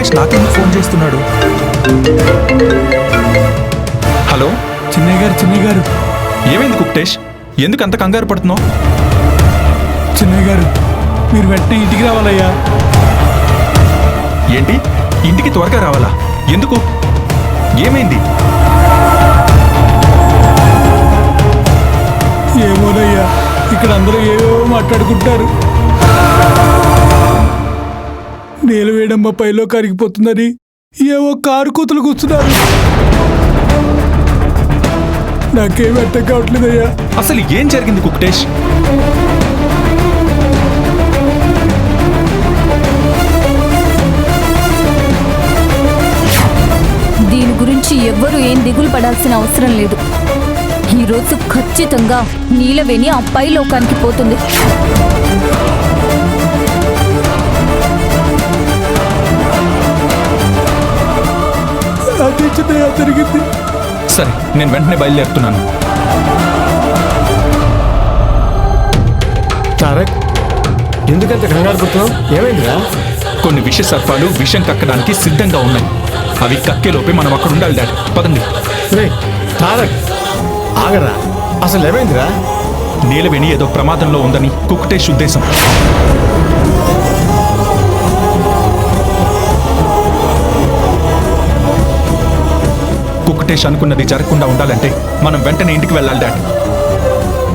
కుక్టేష్ నాకెందుకు ఫోన్ చేస్తున్నాడు? హలో చిన్నయ్య గారు ఏమైంది కుక్టేష్? ఎందుకు అంత కంగారు పడుతున్నావు? చిన్నయ్య గారు మీరు వెంటనే ఇంటికి రావాలయ్యా. ఏంటి, ఇంటికి త్వరగా రావాలా? ఎందుకు? ఏమైంది? ఏమోనయ్యా, ఇక్కడ అందరూ ఏవో మాట్లాడుకుంటారు. నీలవేణమ్మ పైలో కరిగిపోతుందని ఏవో కారు కూతులు కూర్చున్నారు. నాకేం అర్థం కావట్లేదయ్యా. అసలు ఏం జరిగింది కుక్టేష్? దీని గురించి ఎవ్వరూ ఏం దిగులు పడాల్సిన అవసరం లేదు. ఈరోజు ఖచ్చితంగా నీలవేణి ఆ పై లోకానికి పోతుంది. అది చిన్నయ్య జరిగింది. సరే, నేను వెంటనే బయలుదేరుతున్నాను. తారక్, ఎందుకంత కంగారు పడుతున్నావు? ఏమైందిరా? కొన్ని విష సర్పాలు విషం కక్కడానికి సిద్ధంగా ఉన్నాయి. అవి కక్కేలోపే మనం అక్కడ ఉండాలి డాడీ. పదండి. రే తారక్, ఆగరా. అసలు ఏమైందిరా? నీలవేణి ఏదో ప్రమాదంలో ఉందని కుక్టేష్ ఉద్దేశం. కుక్టేష్ అనుకున్నది జరగకుండా ఉండాలంటే మనం వెంటనే ఇంటికి వెళ్ళాలి డాడ్.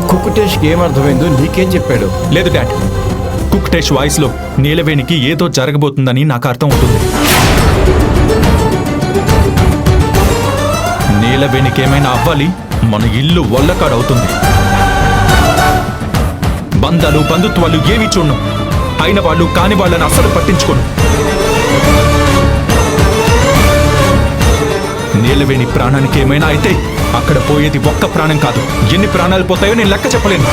కుక్కుటేష్కి ఏమర్థమైందో నీకేం చెప్పాడు? లేదు డాడ్, కుక్టేష్ వాయిస్లో నీలవేణికి ఏదో జరగబోతుందని నాకు అర్థం అవుతుంది. నీలవేణికి ఏమైనా అవ్వాలి, మన ఇల్లు వల్లకాడవుతుంది. బంధాలు బంధుత్వాలు ఏవి చూడను, అయిన వాళ్ళు కాని వాళ్ళని అస్సలు పట్టించుకోను. నీలవేణి ప్రాణానికి ఏమైనా అయితే అక్కడ పోయేది ఒక్క ప్రాణం కాదు, ఎన్ని ప్రాణాలు పోతాయో నేను లెక్క చెప్పలేను.